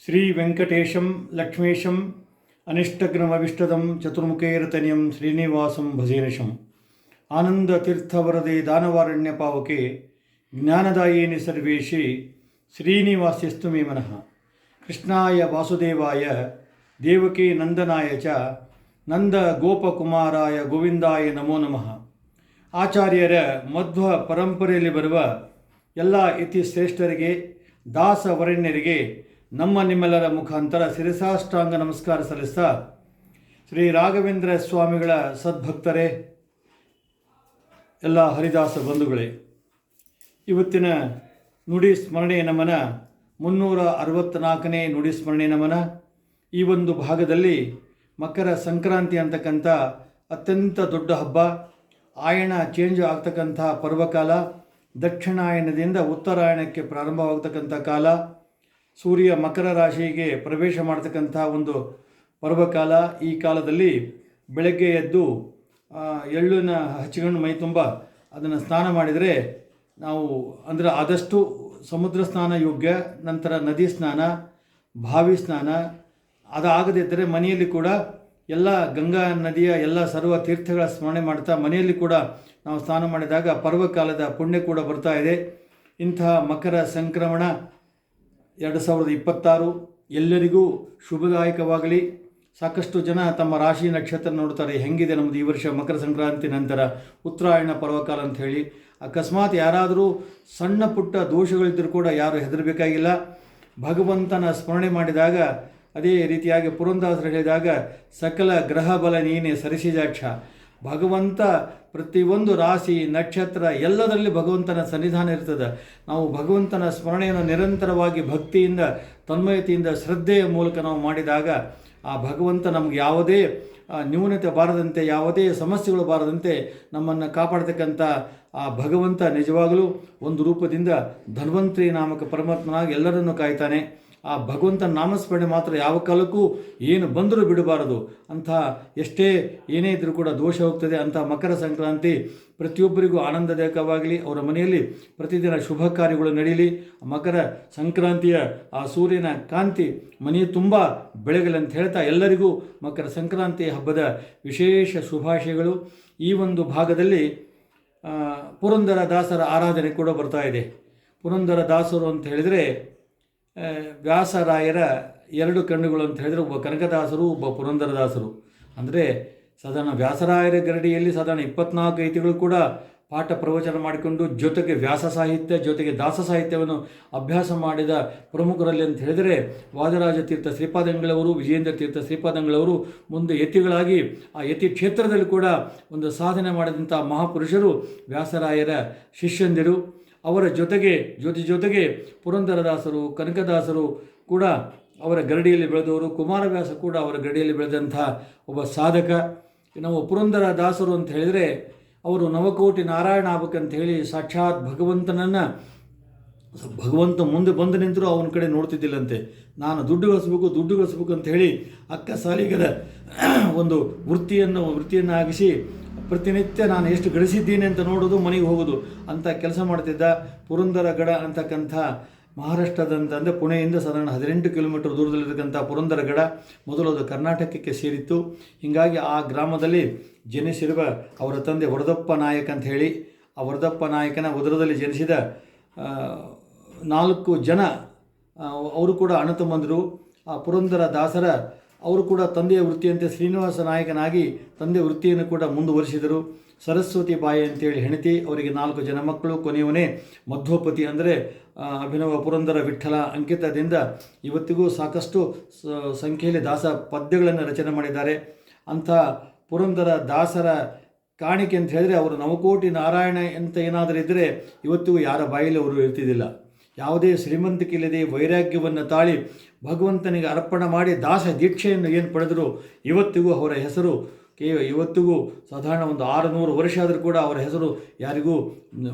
ಶ್ರೀ ವೆಂಕಟೇಶಂ ಲಕ್ಷ್ಮೀಶಂ ಅನಿಷ್ಟಗ್ರಮವಿಷ್ಟದಂ ಚತುರ್ಮುಖೈರತನಿಯಂ ಶ್ರೀನಿವಾಸಂ ಭಜೇನಿಶಂ ಆನಂದತೀರ್ಥವರದೆ ದಾನವಾರಣ್ಯ ಪಾವಕೆ ಜ್ಞಾನದಾಯಿನಿ ಸರ್ವೇಶಿ ಶ್ರೀನಿವಾಸ್ಯಸ್ತು ಮೇ ಮನಃ. ಕೃಷ್ಣಾಯ ವಾಸುದೇವಾಯ ದೇವಕಿ ನಂದನಾಯ ಚ ನಂದ ಗೋಪಕುಮಾರಾಯ ಗೋವಿಂದಾಯ ನಮೋ ನಮಃ. ಆಚಾರ್ಯರ ಮಧ್ವ ಪರಂಪರೆಯಲ್ಲಿ ಬರುವ ಎಲ್ಲ ಇತಿ ಶ್ರೇಷ್ಠರಿಗೆ ದಾಸವರಣ್ಯರಿಗೆ ನಮ್ಮ ನಿಮ್ಮೆಲ್ಲರ ಮುಖಾಂತರ ಶಿರಸಾಷ್ಟಾಂಗ ನಮಸ್ಕಾರ ಸಲ್ಲಿಸ್ತಾ, ಶ್ರೀ ರಾಘವೇಂದ್ರ ಸ್ವಾಮಿಗಳ ಸದ್ಭಕ್ತರೇ, ಎಲ್ಲ ಹರಿದಾಸ ಬಂಧುಗಳೇ, ಇವತ್ತಿನ ನುಡಿ ಸ್ಮರಣೆ ನಮನ 364ನೇ ನುಡಿ ಸ್ಮರಣೆ ನಮನ. ಈ ಒಂದು ಭಾಗದಲ್ಲಿ ಮಕರ ಸಂಕ್ರಾಂತಿ ಅಂತಕ್ಕಂಥ ಅತ್ಯಂತ ದೊಡ್ಡ ಹಬ್ಬ, ಆಯಣ ಚೇಂಜ್ ಆಗ್ತಕ್ಕಂಥ ಪರ್ವಕಾಲ, ದಕ್ಷಿಣಾಯನದಿಂದ ಉತ್ತರಾಯಣಕ್ಕೆ ಪ್ರಾರಂಭವಾಗ್ತಕ್ಕಂಥ ಕಾಲ, ಸೂರ್ಯ ಮಕರ ರಾಶಿಗೆ ಪ್ರವೇಶ ಮಾಡ್ತಕ್ಕಂಥ ಒಂದು ಪರ್ವಕಾಲ. ಈ ಕಾಲದಲ್ಲಿ ಬೆಳಗ್ಗೆ ಎದ್ದು ಎಳ್ಳನ್ನು ಹಚ್ಚಿಕೊಂಡು ಮೈ ತುಂಬ ಅದನ್ನು ಸ್ನಾನ ಮಾಡಿದರೆ ನಾವು ಅಂದರೆ ಆದಷ್ಟು ಸಮುದ್ರ ಸ್ನಾನ ಯೋಗ್ಯ, ನಂತರ ನದಿ ಸ್ನಾನ, ಬಾವಿ ಸ್ನಾನ. ಅದಾಗದಿದ್ದರೆ ಮನೆಯಲ್ಲಿ ಕೂಡ ಎಲ್ಲ ಗಂಗಾ ನದಿಯ ಎಲ್ಲ ಸರ್ವ ತೀರ್ಥಗಳ ಸ್ಮರಣೆ ಮಾಡ್ತಾ ಮನೆಯಲ್ಲಿ ಕೂಡ ನಾವು ಸ್ನಾನ ಮಾಡಿದಾಗ ಪರ್ವಕಾಲದ ಪುಣ್ಯ ಕೂಡ ಬರ್ತಾ ಇದೆ. ಇಂತಹ ಮಕರ ಸಂಕ್ರಮಣ 2026 ಎಲ್ಲರಿಗೂ ಶುಭದಾಯಕವಾಗಲಿ. ಸಾಕಷ್ಟು ಜನ ತಮ್ಮ ರಾಶಿ ನಕ್ಷತ್ರ ನೋಡ್ತಾರೆ, ಹೆಂಗಿದೆ ನಮ್ಮದು ಈ ವರ್ಷ ಮಕರ ಸಂಕ್ರಾಂತಿ ನಂತರ ಉತ್ತರಾಯಣ ಪರ್ವಕಾಲ ಅಂತ ಹೇಳಿ. ಅಕಸ್ಮಾತ್ ಯಾರಾದರೂ ಸಣ್ಣ ಪುಟ್ಟ ದೋಷಗಳಿದ್ದರೂ ಕೂಡ ಯಾರು ಹೆದರಬೇಕಾಗಿಲ್ಲ. ಭಗವಂತನ ಸ್ಮರಣೆ ಮಾಡಿದಾಗ, ಅದೇ ರೀತಿಯಾಗಿ ಪುರಂದಾಸರು ಹೇಳಿದಾಗ, ಸಕಲ ಗ್ರಹ ಬಲ ನೀನೆ ಸರಿಸಿಜಾಕ್ಷ. ಭಗವಂತ ಪ್ರತಿಯೊಂದು ರಾಶಿ ನಕ್ಷತ್ರ ಎಲ್ಲದರಲ್ಲಿ ಭಗವಂತನ ಸನ್ನಿಧಾನ ಇರ್ತದೆ. ನಾವು ಭಗವಂತನ ಸ್ಮರಣೆಯನ್ನು ನಿರಂತರವಾಗಿ ಭಕ್ತಿಯಿಂದ, ತನ್ಮಯತೆಯಿಂದ, ಶ್ರದ್ಧೆಯ ಮೂಲಕ ನಾವು ಮಾಡಿದಾಗ ಆ ಭಗವಂತ ನಮಗೆ ಯಾವುದೇ ನ್ಯೂನತೆ ಬಾರದಂತೆ, ಯಾವುದೇ ಸಮಸ್ಯೆಗಳು ಬಾರದಂತೆ ನಮ್ಮನ್ನು ಕಾಪಾಡ್ತಕ್ಕಂಥ ಆ ಭಗವಂತ ನಿಜವಾಗಲೂ ಒಂದು ರೂಪದಿಂದ ಧನ್ವಂತರಿ ನಾಮಕ ಪರಮಾತ್ಮನಾಗಿ ಎಲ್ಲರನ್ನೂ ಕಾಯ್ತಾನೆ. ಆ ಭಗವಂತನ ನಾಮಸ್ಮರಣೆ ಮಾತ್ರ ಯಾವ ಕಾಲಕ್ಕೂ ಏನು ಬಂದರೂ ಬಿಡಬಾರದು. ಅಂಥ ಎಷ್ಟೇ ಏನೇ ಇದ್ದರೂ ಕೂಡ ದೋಷ ಹೋಗ್ತದೆ. ಅಂಥ ಮಕರ ಸಂಕ್ರಾಂತಿ ಪ್ರತಿಯೊಬ್ಬರಿಗೂ ಆನಂದದಾಯಕವಾಗಲಿ, ಅವರ ಮನೆಯಲ್ಲಿ ಪ್ರತಿದಿನ ಶುಭ ಕಾರ್ಯಗಳು ನಡೀಲಿ. ಮಕರ ಸಂಕ್ರಾಂತಿಯ ಆ ಸೂರ್ಯನ ಕಾಂತಿ ಮನೆ ತುಂಬ ಬೆಳಗಲಿ ಅಂತ ಹೇಳ್ತಾ ಎಲ್ಲರಿಗೂ ಮಕರ ಸಂಕ್ರಾಂತಿ ಹಬ್ಬದ ವಿಶೇಷ ಶುಭಾಶಯಗಳು. ಈ ಒಂದು ಭಾಗದಲ್ಲಿ ಪುರಂದರ ದಾಸರ ಆರಾಧನೆ ಕೂಡ ಬರ್ತಾ ಇದೆ. ಪುರಂದರ ದಾಸರು ಅಂತ ಹೇಳಿದರೆ ವ್ಯಾಸರಾಯರ 2 ಕಣ್ಣುಗಳು ಅಂತ ಹೇಳಿದರೆ, ಒಬ್ಬ ಕನಕದಾಸರು, ಒಬ್ಬ ಪುರಂದರದಾಸರು. ಅಂದರೆ ಸಾಧಾರಣ ವ್ಯಾಸರಾಯರ ಗರಡಿಯಲ್ಲಿ ಸಾಧಾರಣ 24 ಐತಿಗಳು ಕೂಡ ಪಾಠ ಪ್ರವಚನ ಮಾಡಿಕೊಂಡು ಜೊತೆಗೆ ವ್ಯಾಸ ಸಾಹಿತ್ಯ ಜೊತೆಗೆ ದಾಸ ಸಾಹಿತ್ಯವನ್ನು ಅಭ್ಯಾಸ ಮಾಡಿದ ಪ್ರಮುಖರಲ್ಲಿ ಅಂತ ಹೇಳಿದರೆ ವಾದರಾಜ ತೀರ್ಥ ಶ್ರೀಪಾದಂಗಳವರು, ವಿಜಯೇಂದ್ರ ತೀರ್ಥ ಶ್ರೀಪಾದಂಗಳವರು ಮುಂದೆ ಯತಿಗಳಾಗಿ ಆ ಯತಿ ಕ್ಷೇತ್ರದಲ್ಲಿ ಕೂಡ ಒಂದು ಸಾಧನೆ ಮಾಡಿದಂಥ ಮಹಾಪುರುಷರು ವ್ಯಾಸರಾಯರ ಶಿಷ್ಯಂದಿರು. ಅವರ ಜೊತೆಗೆ ಪುರಂದರದಾಸರು, ಕನಕದಾಸರು ಕೂಡ ಅವರ ಗರಡಿಯಲ್ಲಿ ಬೆಳೆದವರು. ಕುಮಾರವ್ಯಾಸ ಕೂಡ ಅವರ ಗರಡಿಯಲ್ಲಿ ಬೆಳೆದಂಥ ಒಬ್ಬ ಸಾಧಕ. ನಾವು ಪುರಂದರ ದಾಸರು ಅಂತ ಹೇಳಿದರೆ ಅವರು ನವಕೋಟಿ ನಾರಾಯಣ ಆಗ್ಬೇಕಂತ ಹೇಳಿ ಸಾಕ್ಷಾತ್ ಭಗವಂತ ಮುಂದೆ ಬಂದು ನಿಂತರೂ ಅವನ ಕಡೆ ನೋಡ್ತಿದ್ದಿಲ್ಲಂತೆ. ನಾನು ದುಡ್ಡು ಗಳಿಸ್ಬೇಕು ಅಂತ ಹೇಳಿ ಅಕ್ಕ ಸಾಲಿಗರ ಒಂದು ವೃತ್ತಿಯನ್ನು ಆಗಿಸಿ ಪ್ರತಿನಿತ್ಯ ನಾನು ಎಷ್ಟು ಗಳಿಸಿದ್ದೀನಿ ಅಂತ ನೋಡೋದು, ಮನೆಗೆ ಹೋಗೋದು ಅಂತ ಕೆಲಸ ಮಾಡ್ತಿದ್ದ. ಪುರಂದರಗಡ ಅಂತಕ್ಕಂಥ ಮಹಾರಾಷ್ಟ್ರದಂತಂದರೆ ಪುಣೆಯಿಂದ ಸಾಧಾರಣ 18 ಕಿಲೋಮೀಟರ್ ದೂರದಲ್ಲಿರ್ತಕ್ಕಂಥ ಪುರಂದರಗಡ ಮೊದಲು ಅದು ಕರ್ನಾಟಕಕ್ಕೆ ಸೇರಿತ್ತು. ಹೀಗಾಗಿ ಆ ಗ್ರಾಮದಲ್ಲಿ ಜನಿಸಿರುವ ಅವರ ತಂದೆ ವರದಪ್ಪ ನಾಯಕ್ ಅಂತ ಹೇಳಿ, ಆ ವರದಪ್ಪ ನಾಯಕನ ಉದರದಲ್ಲಿ ಜನಿಸಿದ 4 ಜನ ಅವರು ಕೂಡ ಅಣ್ಣತಮ್ಮಂದರು. ಆ ಪುರಂದರ ದಾಸರ ಅವರು ಕೂಡ ತಂದೆಯ ವೃತ್ತಿಯಂತೆ ಶ್ರೀನಿವಾಸ ನಾಯಕನಾಗಿ ತಂದೆ ವೃತ್ತಿಯನ್ನು ಕೂಡ ಮುಂದುವರಿಸಿದರು. ಸರಸ್ವತಿ ಬಾಯಿ ಅಂತೇಳಿ ಹೆಂಡತಿ, ಅವರಿಗೆ 4 ಜನ ಮಕ್ಕಳು. ಕೊನೆಯವನೇ ಮಧ್ವಪತಿ ಅಂದರೆ ಅಭಿನವ ಪುರಂದರ ವಿಠ್ಠಲ ಅಂಕಿತದಿಂದ ಇವತ್ತಿಗೂ ಸಾಕಷ್ಟು ಸಂಖ್ಯೆಯಲ್ಲಿ ದಾಸ ಪದ್ಯಗಳನ್ನು ರಚನೆ ಮಾಡಿದ್ದಾರೆ. ಅಂಥ ಪುರಂದರ ದಾಸರ ಕಾಣಿಕೆ ಅಂತ ಹೇಳಿದರೆ ಅವರು ನವಕೋಟಿ ನಾರಾಯಣ ಅಂತ ಏನಾದರೂ ಇದ್ದರೆ ಇವತ್ತಿಗೂ ಯಾರ ಬಾಯಲ್ಲಿ ಅವರು ಇರ್ತಿದ್ದಿಲ್ಲ. ಯಾವುದೇ ಶ್ರೀಮಂತಿಕೆ ಇಲ್ಲದೆ ವೈರಾಗ್ಯವನ್ನು ತಾಳಿ ಭಗವಂತನಿಗೆ ಅರ್ಪಣೆ ಮಾಡಿ ದಾಸ ದೀಕ್ಷೆಯನ್ನು ಏನು ಪಡೆದರೂ ಇವತ್ತಿಗೂ ಅವರ ಹೆಸರು ಇವತ್ತಿಗೂ ಸಾಧಾರಣ ಒಂದು 600 ವರ್ಷ ಆದರೂ ಕೂಡ ಅವರ ಹೆಸರು ಯಾರಿಗೂ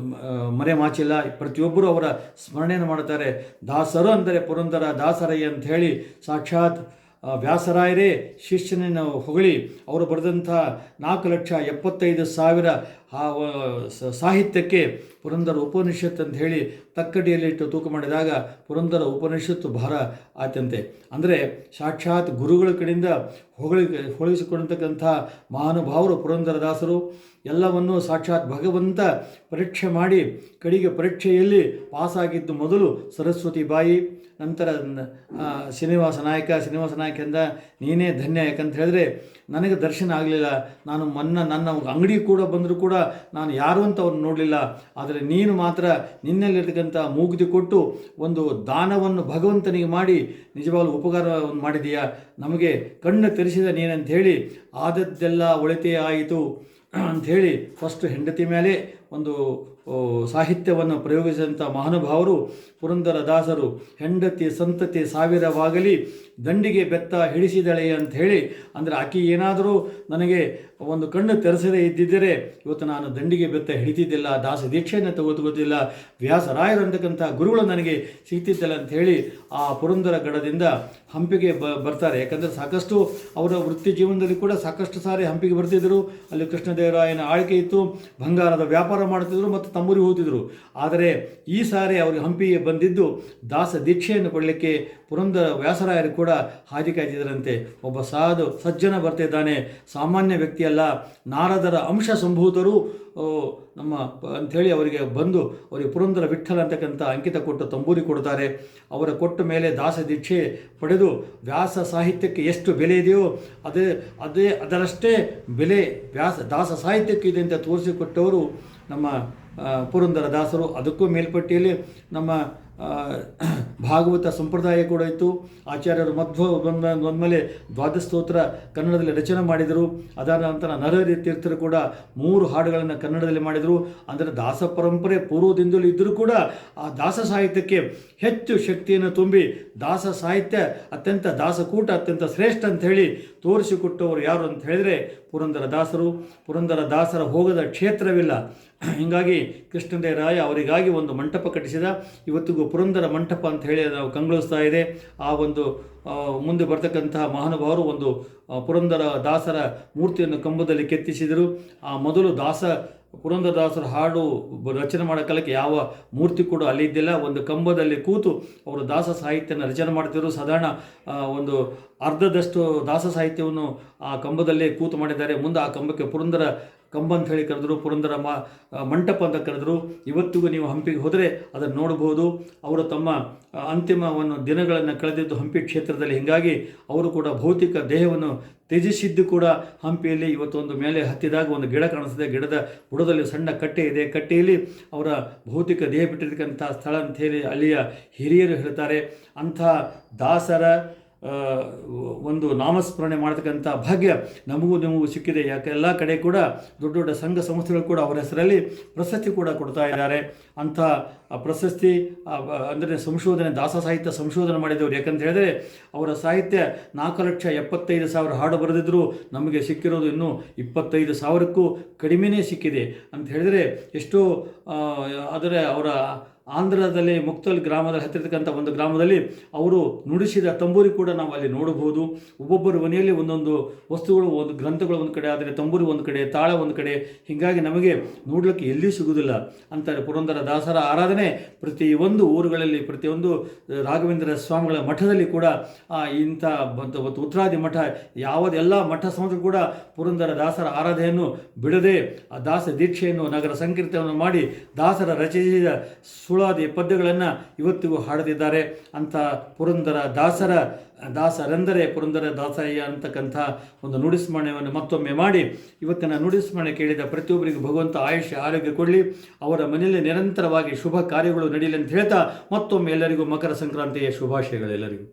ಮರೆಮಾಚಿಲ್ಲ. ಪ್ರತಿಯೊಬ್ಬರೂ ಅವರ ಸ್ಮರಣೆಯನ್ನು ಮಾಡ್ತಾರೆ. ದಾಸರು ಅಂದರೆ ಪುರಂದರ ದಾಸರಯ್ಯ ಅಂತ ಹೇಳಿ ಸಾಕ್ಷಾತ್ ವ್ಯಾಸರಾಯರೇ ಶಿಷ್ಯನನ್ನು ಹೊಗಳಿ ಅವರು ಬರೆದಂಥ 4,75,000 ಸಾಹಿತ್ಯಕ್ಕೆ ಪುರಂದರ ಉಪನಿಷತ್ ಅಂತ ಹೇಳಿ ತಕ್ಕಡಿಯಲ್ಲಿಟ್ಟು ತೂಕ ಮಾಡಿದಾಗ ಪುರಂದರ ಉಪನಿಷತ್ತು ಭಾರ ಆತಂತೆ. ಅಂದರೆ ಸಾಕ್ಷಾತ್ ಗುರುಗಳ ಕಡೆಯಿಂದ ಹೊಗಳಿಸಿಕೊಂಡಂತಕ್ಕಂಥ ಮಹಾನುಭಾವರು ಪುರಂದರದಾಸರು. ಎಲ್ಲವನ್ನೂ ಸಾಕ್ಷಾತ್ ಭಗವಂತ ಪರೀಕ್ಷೆ ಮಾಡಿ ಕಡೆಗೆ ಪರೀಕ್ಷೆಯಲ್ಲಿ ಪಾಸಾಗಿದ್ದು ಮೊದಲು ಸರಸ್ವತಿ ಬಾಯಿ, ನಂತರ ಶ್ರೀನಿವಾಸ ನಾಯಕದಿಂದ ನೀನೇ ಧನ್ಯ. ಯಾಕಂತ ಹೇಳಿದ್ರೆ ನನಗೆ ದರ್ಶನ ಆಗಲಿಲ್ಲ, ನಾನು ನನ್ನ ಅಂಗಡಿ ಕೂಡ ಬಂದರೂ ಕೂಡ ನಾನು ಯಾರು ಅಂತ ಅವ್ರನ್ನ ನೋಡಲಿಲ್ಲ. ಆದರೆ ನೀನು ಮಾತ್ರ ನಿನ್ನಲ್ಲಿರ್ತಕ್ಕಂಥ ಮೂಗುತಿ ಕೊಟ್ಟು ಒಂದು ದಾನವನ್ನು ಭಗವಂತನಿಗೆ ಮಾಡಿ ನಿಜವಾಗ್ಲೂ ಉಪಕಾರವನ್ನು ಮಾಡಿದೀಯಾ, ನಮಗೆ ಕಣ್ಣು ತೆರೆಸಿದ ನೀನಂಥೇಳಿ ಆದದ್ದೆಲ್ಲ ಒಳಿತೇ ಆಯಿತು ಅಂಥೇಳಿ ಫಸ್ಟ್ ಹೆಂಡತಿ ಮೇಲೆ ಒಂದು ಸಾಹಿತ್ಯವನ್ನು ಪ್ರಯೋಗಿಸಿದಂಥ ಮಹಾನುಭಾವರು ಪುರಂದರದಾಸರು. ಹೆಂಡತಿ ಸಂತತಿ ಸಾವಿರವಾಗಲಿ ದಂಡಿಗೆ ಬೆತ್ತ ಹಿಡಿಸಿದಳೆ ಅಂಥೇಳಿ, ಅಂದರೆ ಆಕೆ ಏನಾದರೂ ನನಗೆ ಒಂದು ಕಣ್ಣು ತೆರೆಸದೇ ಇದ್ದಿದ್ದರೆ ಇವತ್ತು ನಾನು ದಂಡಿಗೆ ಬೆತ್ತ ಹಿಡಿತಿದ್ದಿಲ್ಲ, ದಾಸ ದೀಕ್ಷೆಯನ್ನು ತೆಗೆದುಕೊತಿಲ್ಲ, ವ್ಯಾಸರಾಯರು ಅಂತಕ್ಕಂಥ ಗುರುಗಳು ನನಗೆ ಸಿಗ್ತಿದ್ದಿಲ್ಲ ಅಂಥೇಳಿ ಆ ಪುರಂದರ ಗಡದಿಂದ ಹಂಪಿಗೆ ಬರ್ತಾರೆ. ಯಾಕಂದರೆ ಸಾಕಷ್ಟು ಅವರ ವೃತ್ತಿ ಜೀವನದಲ್ಲಿ ಕೂಡ ಸಾಕಷ್ಟು ಸಾರಿ ಹಂಪಿಗೆ ಬರ್ತಿದ್ದರು. ಅಲ್ಲಿ ಕೃಷ್ಣದೇವರಾಯನ ಆಳ್ಕೆ ಇತ್ತು, ಬಂಗಾರದ ವ್ಯಾಪಾರ ಮಾಡ್ತಿದ್ರು ಮತ್ತು ತಂಬೂರಿ ಹೋಗ್ತಿದ್ರು. ಆದರೆ ಈ ಸಾರಿ ಅವ್ರಿಗೆ ಹಂಪಿಗೆ ಬಂದಿದ್ದು ದಾಸ ದೀಕ್ಷೆಯನ್ನು ಪಡಲಿಕ್ಕೆ ಪುರಂದರ ವ್ಯಾಸರಾಯರು ಕೂಡ ಹಾದಿ ಕಾಯ್ತಿದ್ದರಂತೆ. ಒಬ್ಬ ಸಾಧು ಸಜ್ಜನ ಬರ್ತಿದ್ದಾನೆ, ಸಾಮಾನ್ಯ ವ್ಯಕ್ತಿಯಲ್ಲ, ನಾರದರ ಅಂಶ ಸಂಭೂತರು ನಮ್ಮ ಅಂಥೇಳಿ ಅವರಿಗೆ ಬಂದು ಅವರಿಗೆ ಪುರಂದರ ವಿಠ್ಠಲ ಅಂತಕ್ಕಂಥ ಅಂಕಿತ ಕೊಟ್ಟು ತಂಬೂರಿ ಕೊಡ್ತಾರೆ. ಅವರ ಕೊಟ್ಟ ಮೇಲೆ ದಾಸ ದೀಕ್ಷೆ ಪಡೆದು ವ್ಯಾಸ ಸಾಹಿತ್ಯಕ್ಕೆ ಎಷ್ಟು ಬೆಲೆ ಇದೆಯೋ ಅದರಷ್ಟೇ ಬೆಲೆ ದಾಸ ಸಾಹಿತ್ಯಕ್ಕೆ ಇದೆ ಅಂತ ತೋರಿಸಿಕೊಟ್ಟವರು ನಮ್ಮ ಪುರಂದರದಾಸರು. ಅದಕ್ಕೂ ಮೇಲ್ಪಟ್ಟಿಯಲ್ಲಿ ನಮ್ಮ ಭಾಗವತ ಸಂಪ್ರದಾಯ ಕೂಡ ಇತ್ತು. ಆಚಾರ್ಯರು ಮಧ್ವ ಬಂದಮೇಲೆ ದ್ವಾದಶ ಸ್ತೋತ್ರ ಕನ್ನಡದಲ್ಲಿ ರಚನೆ ಮಾಡಿದರು. ಅದಾದ ನಂತರ ನರಹರಿ ತೀರ್ಥರು ಕೂಡ 3 ಹಾಡುಗಳನ್ನು ಕನ್ನಡದಲ್ಲಿ ಮಾಡಿದರು. ಅಂದರೆ ದಾಸ ಪರಂಪರೆ ಪೂರ್ವದಿಂದಲೂ ಇದ್ದರೂ ಕೂಡ ಆ ದಾಸ ಸಾಹಿತ್ಯಕ್ಕೆ ಹೆಚ್ಚು ಶಕ್ತಿಯನ್ನು ತುಂಬಿ ದಾಸ ಸಾಹಿತ್ಯ ಅತ್ಯಂತ ದಾಸಕೂಟ ಅತ್ಯಂತ ಶ್ರೇಷ್ಠ ಅಂಥೇಳಿ ತೋರಿಸಿಕೊಟ್ಟವರು ಯಾರು ಅಂತ ಹೇಳಿದರೆ ಪುರಂದರದಾಸರು. ಪುರಂದರದಾಸರ ಹೋಗದ ಕ್ಷೇತ್ರವಿಲ್ಲ. ಹೀಗಾಗಿ ಕೃಷ್ಣದೇವರಾಯ ಅವರಿಗಾಗಿ ಒಂದು ಮಂಟಪ ಕಟ್ಟಿಸಿದ. ಇವತ್ತಿಗೂ ಪುರಂದರ ಮಂಟಪ ಅಂತ ಹೇಳಿ ನಾವು ಕಂಗೊಳಿಸ್ತಾ ಇದೆ. ಆ ಒಂದು ಮುಂದೆ ಬರ್ತಕ್ಕಂತಹ ಮಹಾನುಭಾವರು ಒಂದು ಪುರಂದರ ದಾಸರ ಮೂರ್ತಿಯನ್ನು ಕಂಬದಲ್ಲಿ ಕೆತ್ತಿಸಿದರು. ಆ ಮೊದಲು ಪುರಂದರದಾಸರ ಹಾಡು ರಚನೆ ಮಾಡೋ ಕಾಲಕ್ಕೆ ಯಾವ ಮೂರ್ತಿ ಕೂಡ ಅಲ್ಲಿ ಇದ್ದಿಲ್ಲ. ಒಂದು ಕಂಬದಲ್ಲಿ ಕೂತು ಅವರು ದಾಸ ಸಾಹಿತ್ಯನ ರಚನೆ ಮಾಡ್ತಿದ್ರು. ಸಾಧಾರಣ ಒಂದು ಅರ್ಧದಷ್ಟು ದಾಸ ಸಾಹಿತ್ಯವನ್ನು ಆ ಕಂಬದಲ್ಲೇ ಕೂತು ಮಾಡಿದ್ದಾರೆ. ಮುಂದೆ ಆ ಕಂಬಕ್ಕೆ ಪುರಂದರ ಕಂಬ ಅಂತ ಹೇಳಿ ಕರೆದರು, ಪುರಂದರ ಮಂಟಪ ಅಂತ ಕರೆದರು. ಇವತ್ತಿಗೂ ನೀವು ಹಂಪಿಗೆ ಹೋದರೆ ಅದನ್ನು ನೋಡಬಹುದು. ಅವರು ತಮ್ಮ ಅಂತಿಮವನ್ನು ದಿನಗಳನ್ನು ಕಳೆದಿದ್ದು ಹಂಪಿ ಕ್ಷೇತ್ರದಲ್ಲಿ. ಹೀಗಾಗಿ ಅವರು ಕೂಡ ಭೌತಿಕ ದೇಹವನ್ನು ತ್ಯಜಿಸಿದ್ದು ಕೂಡ ಹಂಪಿಯಲ್ಲಿ. ಇವತ್ತೊಂದು ಮೇಲೆ ಹತ್ತಿದಾಗ ಒಂದು ಗಿಡ ಕಾಣಿಸ್ತದೆ, ಗಿಡದ ಬುಡದಲ್ಲಿ ಸಣ್ಣ ಕಟ್ಟೆ ಇದೆ. ಕಟ್ಟೆಯಲ್ಲಿ ಅವರ ಭೌತಿಕ ದೇಹ ಬಿಟ್ಟಿರ್ತಕ್ಕಂಥ ಸ್ಥಳ ಅಂತ ಹೇಳಿ ಅಲ್ಲಿಯ ಹಿರಿಯರು ಹೇಳ್ತಾರೆ. ಅಂಥ ದಾಸರ ಒಂದು ನಾಮಸ್ಮರಣೆ ಮಾಡತಕ್ಕಂಥ ಭಾಗ್ಯ ನಿಮಗೂ ಸಿಕ್ಕಿದೆ. ಯಾಕೆ ಎಲ್ಲ ಕಡೆ ಕೂಡ ದೊಡ್ಡ ದೊಡ್ಡ ಸಂಘ ಸಂಸ್ಥೆಗಳು ಕೂಡ ಅವರ ಹೆಸರಲ್ಲಿ ಪ್ರಶಸ್ತಿ ಕೂಡ ಕೊಡ್ತಾ ಇದ್ದಾರೆ. ಅಂಥ ಪ್ರಶಸ್ತಿ ಅಂದರೆ ಸಂಶೋಧನೆ, ದಾಸ ಸಾಹಿತ್ಯ ಸಂಶೋಧನೆ ಮಾಡಿದವರು. ಯಾಕಂತ ಹೇಳಿದ್ರೆ ಅವರ ಸಾಹಿತ್ಯ 4,75,000 ಹಾಡು ಬರೆದಿದ್ದರು. ನಮಗೆ ಸಿಕ್ಕಿರೋದು ಇನ್ನೂ 25,000ಕ್ಕೂ ಕಡಿಮೆನೇ ಸಿಕ್ಕಿದೆ ಅಂತ ಹೇಳಿದರೆ ಎಷ್ಟೋ. ಆದರೆ ಅವರ ಆಂಧ್ರದಲ್ಲಿ ಮುಕ್ತಲ್ ಗ್ರಾಮದ ಹತ್ತಿರತಕ್ಕಂಥ ಒಂದು ಗ್ರಾಮದಲ್ಲಿ ಅವರು ನುಡಿಸಿದ ತಂಬೂರಿ ಕೂಡ ನಾವು ಅಲ್ಲಿ ನೋಡಬಹುದು. ಒಬ್ಬೊಬ್ಬರ ಮನೆಯಲ್ಲಿ ಒಂದೊಂದು ವಸ್ತುಗಳು, ಒಂದು ಗ್ರಂಥಗಳು ಒಂದು ಕಡೆ, ಆದರೆ ತಂಬೂರಿ ಒಂದು ಕಡೆ, ತಾಳ ಒಂದು ಕಡೆ. ಹೀಗಾಗಿ ನಮಗೆ ನೋಡಲಿಕ್ಕೆ ಎಲ್ಲಿಯೂ ಸಿಗುವುದಿಲ್ಲ ಅಂತಾರೆ. ಪುರಂದರ ದಾಸರ ಆರಾಧನೆ ಪ್ರತಿಯೊಂದು ಊರುಗಳಲ್ಲಿ, ಪ್ರತಿಯೊಂದು ರಾಘವೇಂದ್ರ ಸ್ವಾಮಿಗಳ ಮಠದಲ್ಲಿ ಕೂಡ ಇಂಥ ಉತ್ತರಾದಿ ಮಠ ಯಾವುದೆಲ್ಲ ಮಠ ಸಂಸ್ಥೆ ಕೂಡ ಪುರಂದರ ದಾಸರ ಆರಾಧನೆಯನ್ನು ಬಿಡದೆ ಆ ದಾಸ ದೀಕ್ಷೆಯನ್ನು ನಗರ ಸಂಕೀರ್ತನವನ್ನು ಮಾಡಿ ದಾಸರ ರಚಿಸಿದ ಸುಳಾದಿ ಪದ್ಯಗಳನ್ನು ಇವತ್ತಿಗೂ ಹಾಡದಿದ್ದಾರೆ. ಅಂಥ ಪುರಂದರ ದಾಸರೆಂದರೆ ಪುರಂದರ ದಾಸಯ್ಯ ಅಂತಕ್ಕಂಥ ಒಂದು ನುಡಿಸ್ಮರಣೆಯನ್ನು ಮತ್ತೊಮ್ಮೆ ಮಾಡಿ ಇವತ್ತಿನ ನುಡಿಸ್ಮರಣೆ ಕೇಳಿದ ಪ್ರತಿಯೊಬ್ಬರಿಗೂ ಭಗವಂತ ಆಯುಷ್ಯ ಆರೋಗ್ಯ ಕೊಡಲಿ, ಅವರ ಮನೆಯಲ್ಲಿ ನಿರಂತರವಾಗಿ ಶುಭ ಕಾರ್ಯಗಳು ನಡೆಯಲಿ ಅಂತ ಹೇಳ್ತಾ ಮತ್ತೊಮ್ಮೆ ಎಲ್ಲರಿಗೂ ಮಕರ ಸಂಕ್ರಾಂತಿಯ ಶುಭಾಶಯಗಳೆಲ್ಲರಿಗೂ.